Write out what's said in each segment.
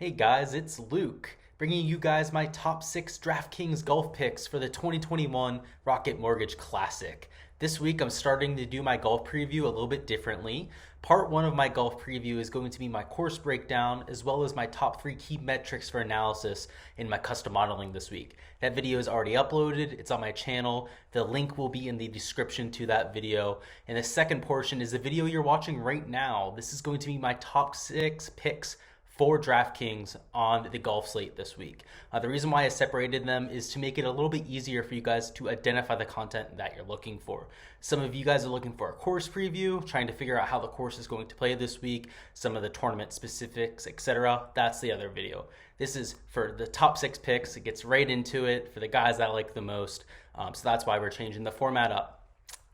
Hey guys, it's Luke, bringing you guys my top 6 DraftKings golf picks for the 2021 Rocket Mortgage Classic. This week I'm starting to do my golf preview a little bit differently. Part 1 of my golf preview is going to be my course breakdown as well as my top 3 key metrics for analysis in my custom modeling this week. That video is already uploaded, it's on my channel. The link will be in the description to that video. And the second portion is the video you're watching right now. This is going to be my top 6 picks for DraftKings on the golf slate this week. The reason why I separated them is to make it a little bit easier for you guys to identify the content that you're looking for. Some of you guys are looking for a course preview, trying to figure out how the course is going to play this week, some of the tournament specifics, etc. That's the other video. This is for the top 6 picks. It gets right into it for the guys that I like the most. So that's why we're changing the format up.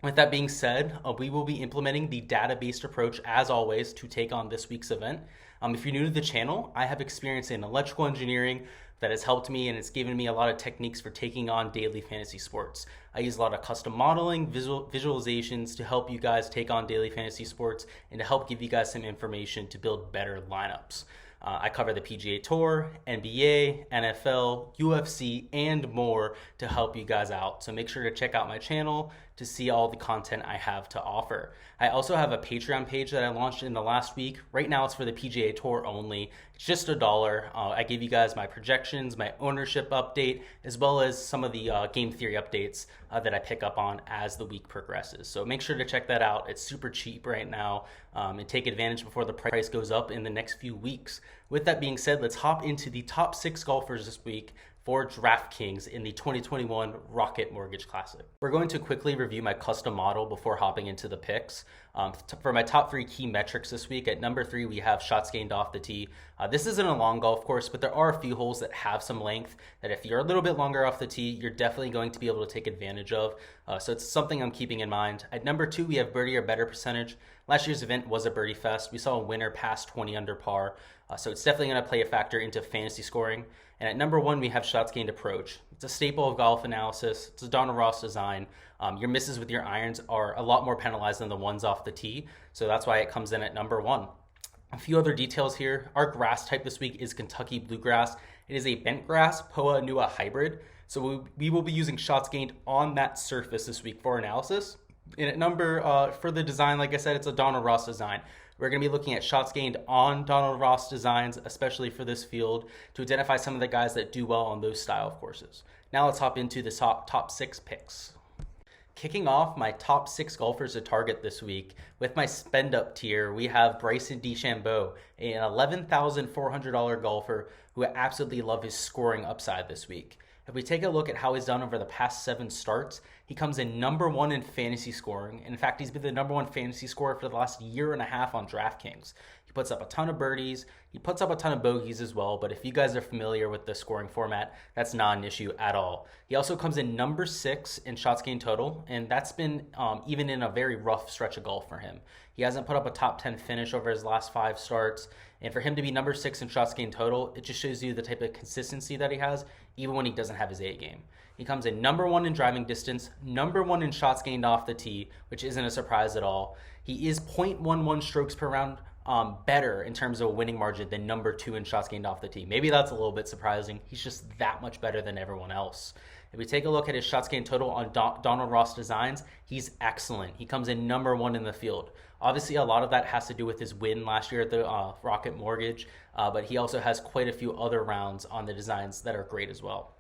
With that being said, we will be implementing the data-based approach as always to take on this week's event. If you're new to the channel, I have experience in electrical engineering that has helped me and it's given me a lot of techniques for taking on daily fantasy sports. I use a lot of custom modeling, visualizations to help you guys take on daily fantasy sports and to help give you guys some information to build better lineups. I cover the PGA Tour, NBA, NFL, UFC, and more to help you guys out. So make sure to check out my channel to see all the content I have to offer. I also have a Patreon page that I launched in the last week. Right now it's for the PGA Tour only. It's just $1. I give you guys my projections, my ownership update, as well as some of the game theory updates that I pick up on as the week progresses. So make sure to check that out. It's super cheap right now and take advantage before the price goes up in the next few weeks. With that being said, let's hop into the top 6 golfers this week for DraftKings in the 2021 Rocket Mortgage Classic. We're going to quickly review my custom model before hopping into the picks. For my top 3 key metrics this week, at number 3 we have shots gained off the tee. This isn't a long golf course, but there are a few holes that have some length that if you're a little bit longer off the tee, you're definitely going to be able to take advantage of. So it's something I'm keeping in mind. At number 2 we have birdie or better percentage. Last year's event was a birdie fest. We saw a winner pass 20 under par. So it's definitely going to play a factor into fantasy scoring. And at number 1, we have shots gained approach. It's a staple of golf analysis. It's a Donald Ross design. Your misses with your irons are a lot more penalized than the ones off the tee. So that's why it comes in at number 1. A few other details here. Our grass type this week is Kentucky bluegrass. It is a bent grass Poa Nua hybrid. So we will be using shots gained on that surface this week for analysis. And at for the design, like I said, it's a Donald Ross design. We're going to be looking at shots gained on Donald Ross designs, especially for this field, to identify some of the guys that do well on those style of courses. Now let's hop into the top 6 picks. Kicking off my top 6 golfers to target this week, with my spend up tier, we have Bryson DeChambeau, an $11,400 golfer who I absolutely love his scoring upside this week. If we take a look at how he's done over the past 7 starts, he comes in number 1 in fantasy scoring. In fact, he's been the number 1 fantasy scorer for the last year and a half on DraftKings. He puts up a ton of birdies. He puts up a ton of bogeys as well, but if you guys are familiar with the scoring format, that's not an issue at all. He also comes in number 6 in shots gained total, and that's been even in a very rough stretch of golf for him. He hasn't put up a top 10 finish over his last 5 starts, and for him to be number 6 in shots gained total, it just shows you the type of consistency that he has, even when he doesn't have his A game. He comes in number 1 in driving distance, number 1 in shots gained off the tee, which isn't a surprise at all. He is 0.11 strokes per round better in terms of a winning margin than number 2 in shots gained off the tee. Maybe that's a little bit surprising. He's just that much better than everyone else. If we take a look at his shots gained total on Donald Ross designs, he's excellent. He comes in number 1 in the field. Obviously, a lot of that has to do with his win last year at the Rocket Mortgage, but he also has quite a few other rounds on the designs that are great as well.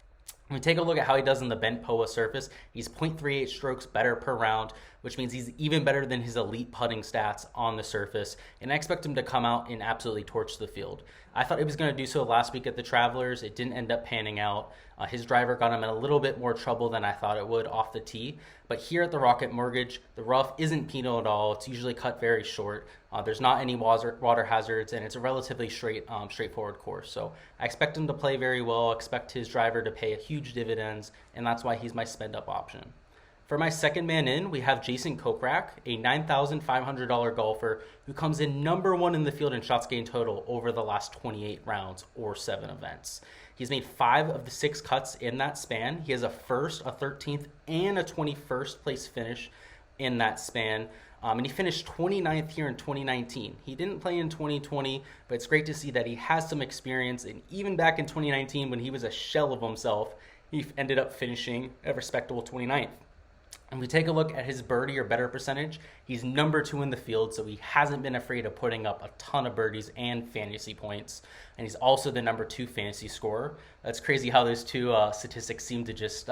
When we take a look at how he does in the bent Poa surface, he's 0.38 strokes better per round, which means he's even better than his elite putting stats on the surface, and I expect him to come out and absolutely torch the field. I thought he was going to do so last week at the Travelers. It didn't end up panning out. His driver got him in a little bit more trouble than I thought it would off the tee, but here at the Rocket Mortgage, the rough isn't penal at all. It's usually cut very short. There's not any water hazards, and it's a relatively straightforward course. So I expect him to play very well. I expect his driver to pay a huge dividends, and that's why he's my spend-up option. For my second man in, we have Jason Kokrak, a $9,500 golfer who comes in number 1 in the field in shots gained total over the last 28 rounds or 7 events. He's made 5 of the 6 cuts in that span. He has a 1st, a 13th, and a 21st place finish in that span. And he finished 29th here in 2019. He didn't play in 2020, but it's great to see that he has some experience. And even back in 2019, when he was a shell of himself, he ended up finishing a respectable 29th. And we take a look at his birdie or better percentage. He's number 2 in the field, so he hasn't been afraid of putting up a ton of birdies and fantasy points. And he's also the number 2 fantasy scorer. That's crazy how those two statistics seem to just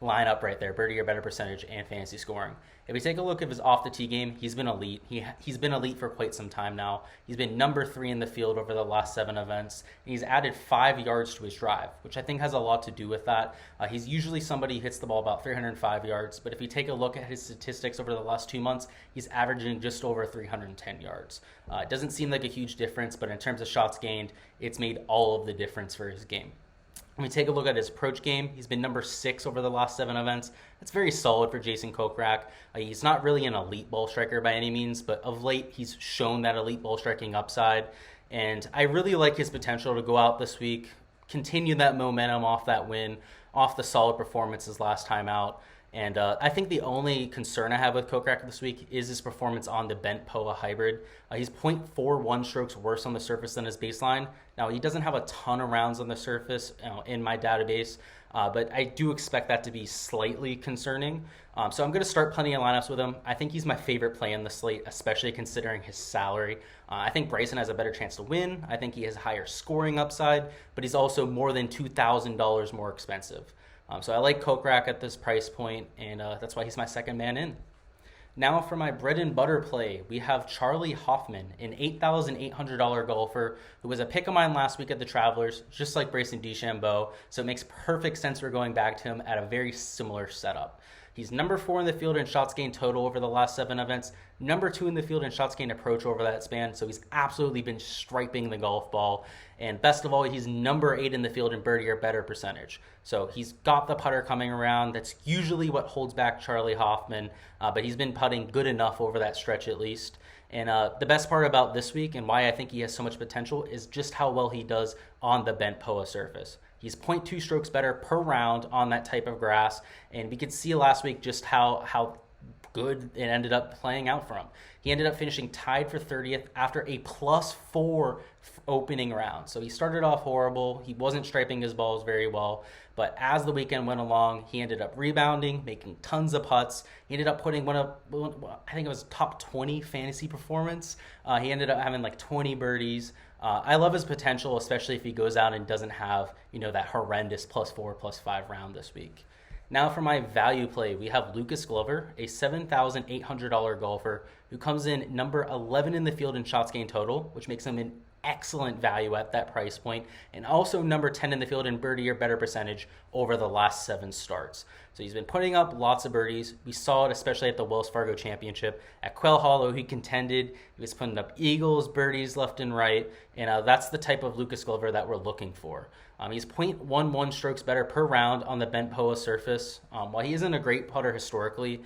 line up right there, birdie or better percentage and fantasy scoring. If we take a look at his off the tee game, he's been elite. He's been elite for quite some time now. He's been number 3 in the field over the last 7 events. And he's added 5 yards to his drive, which I think has a lot to do with that. He's usually somebody who hits the ball about 305 yards, but if you take a look at his statistics over the last 2 months, he's averaging just over 310 yards. It doesn't seem like a huge difference, but in terms of shots gained, it's made all of the difference for his game. When we take a look at his approach game, he's been number 6 over the last 7 events. That's very solid for Jason Kokrak. He's not really an elite ball striker by any means, but of late he's shown that elite ball striking upside. And I really like his potential to go out this week, continue that momentum off that win, off the solid performances last time out. And I think the only concern I have with Kokrak this week is his performance on the bent POA hybrid. He's 0.41 strokes worse on the surface than his baseline. Now, he doesn't have a ton of rounds on the surface in my database, but I do expect that to be slightly concerning. So I'm going to start plenty of lineups with him. I think he's my favorite play in the slate, especially considering his salary. I think Bryson has a better chance to win. I think he has higher scoring upside, but he's also more than $2,000 more expensive. So I like Kokrak at this price point, and that's why he's my second man in. Now for my bread and butter play, we have Charley Hoffman, an $8,800 golfer who was a pick of mine last week at the Travelers, just like Bryson DeChambeau, so it makes perfect sense we're going back to him at a very similar setup. He's number 4 in the field in shots gained total over the last 7 events, number 2 in the field in shots gained approach over that span, so he's absolutely been striping the golf ball. And best of all, he's number 8 in the field in birdie or better percentage. So he's got the putter coming around. That's usually what holds back Charley Hoffman, but he's been putting good enough over that stretch at least. And the best part about this week and why I think he has so much potential is just how well he does on the bent POA surface. He's 0.2 strokes better per round on that type of grass, and we could see last week just how good it ended up playing out for him. He ended up finishing tied for 30th after a +4 opening round. So he started off horrible. He wasn't striping his balls very well, but as the weekend went along, he ended up rebounding, making tons of putts. He ended up putting I think it was top 20 fantasy performance. He ended up having like 20 birdies. I love his potential, especially if he goes out and doesn't have, that horrendous +4, +5 round this week. Now for my value play, we have Lucas Glover, a $7,800 golfer who comes in number 11 in the field in shots gained total, which makes him an excellent value at that price point, and also number 10 in the field in birdie or better percentage over the last 7 starts. So he's been putting up lots of birdies. We saw it especially at the Wells Fargo Championship. At Quail Hollow, he contended. He was putting up eagles, birdies left and right, and that's the type of Lucas Glover that we're looking for. He's 0.11 strokes better per round on the bent POA surface. While he isn't a great putter historically,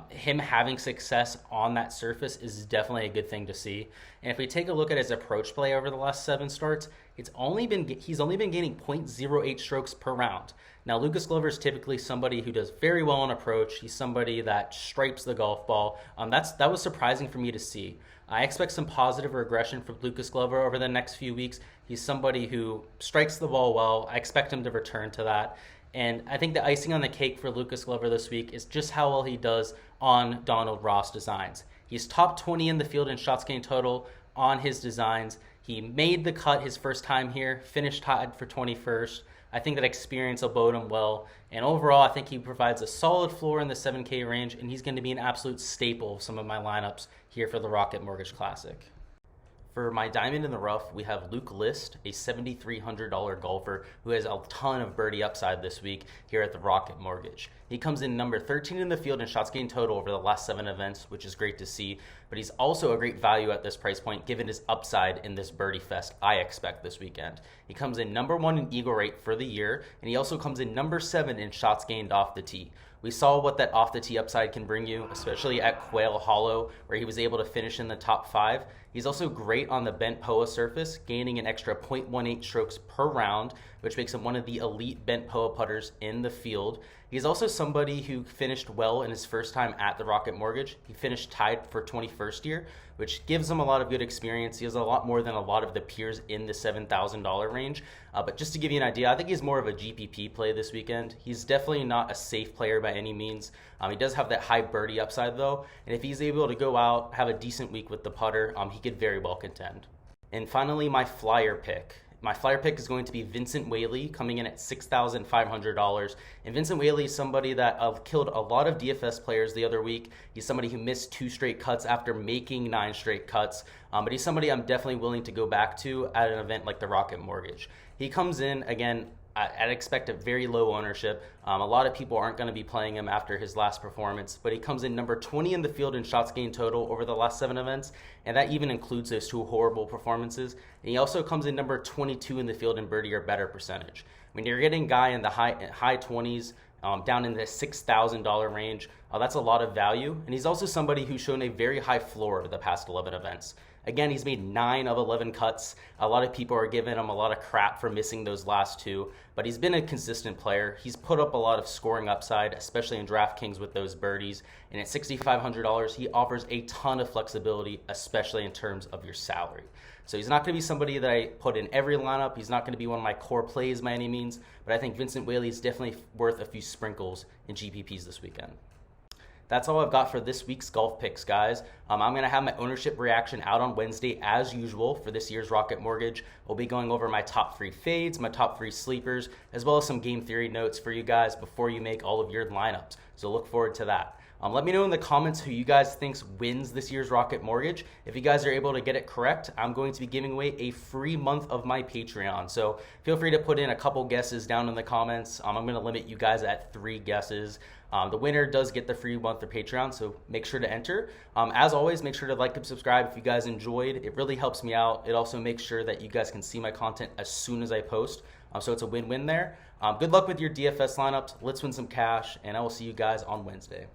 him having success on that surface is definitely a good thing to see. And if we take a look at his approach play over the last 7 starts, he's only been gaining 0.08 strokes per round. Now, Lucas Glover is typically somebody who does very well on approach. He's somebody that stripes the golf ball. That was surprising for me to see. I expect some positive regression from Lucas Glover over the next few weeks. He's somebody who strikes the ball well. I expect him to return to that. And I think the icing on the cake for Lucas Glover this week is just how well he does on Donald Ross designs. He's top 20 in the field in shots gained total on his designs. He made the cut his first time here, finished tied for 21st. I think that experience will bode him well. And overall, I think he provides a solid floor in the 7K range, and he's going to be an absolute staple of some of my lineups here for the Rocket Mortgage Classic. For my diamond in the rough, we have Luke List, a $7,300 golfer who has a ton of birdie upside this week here at the Rocket Mortgage. He comes in number 13 in the field in shots gained total over the last 7 events, which is great to see, but he's also a great value at this price point given his upside in this birdie fest I expect this weekend. He comes in number 1 in eagle rate for the year, and he also comes in number 7 in shots gained off the tee. We saw what that off the tee upside can bring you, especially at Quail Hollow, where he was able to finish in the top 5. He's also great on the bent POA surface, gaining an extra 0.18 strokes per round, which makes him one of the elite bent POA putters in the field. He's also somebody who finished well in his first time at the Rocket Mortgage. He finished tied for 21st year, which gives him a lot of good experience. He has a lot more than a lot of the peers in the $7,000 range. But just to give you an idea, I think he's more of a GPP play this weekend. He's definitely not a safe player by any means. He does have that high birdie upside though, and if he's able to go out, have a decent week with the putter, he could very well contend. And finally, my flyer pick. My flyer pick is going to be Vincent Whaley, coming in at $6,500. And Vincent Whaley is somebody that killed a lot of DFS players the other week. He's somebody who missed 2 straight cuts after making 9 straight cuts. But he's somebody I'm definitely willing to go back to at an event like the Rocket Mortgage. He comes in, again, I'd expect a very low ownership. A lot of people aren't going to be playing him after his last performance, but he comes in number 20 in the field in shots gained total over the last 7 events, and that even includes those 2 horrible performances. And he also comes in number 22 in the field in birdie or better percentage. When you're getting a guy in the high 20s, down in the $6,000 range, that's a lot of value. And he's also somebody who's shown a very high floor the past 11 events. Again, he's made 9 of 11 cuts. A lot of people are giving him a lot of crap for missing those last 2, but he's been a consistent player. He's put up a lot of scoring upside, especially in DraftKings with those birdies. And at $6,500, he offers a ton of flexibility, especially in terms of your salary. So he's not going to be somebody that I put in every lineup. He's not going to be one of my core plays by any means, but I think Vincent Whaley is definitely worth a few sprinkles in GPPs this weekend. That's all I've got for this week's golf picks, guys. I'm going to have my ownership reaction out on Wednesday as usual for this year's Rocket Mortgage. We'll be going over my top 3 fades, my top 3 sleepers, as well as some game theory notes for you guys before you make all of your lineups. So look forward to that. Let me know in the comments who you guys think wins this year's Rocket Mortgage. If you guys are able to get it correct, I'm going to be giving away a free month of my Patreon. So feel free to put in a couple guesses down in the comments. I'm going to limit you guys at 3 guesses. The winner does get the free month of Patreon, so make sure to enter. As always, make sure to like and subscribe if you guys enjoyed. It really helps me out. It also makes sure that you guys can see my content as soon as I post. So it's a win-win there. Good luck with your DFS lineups. Let's win some cash, and I will see you guys on Wednesday.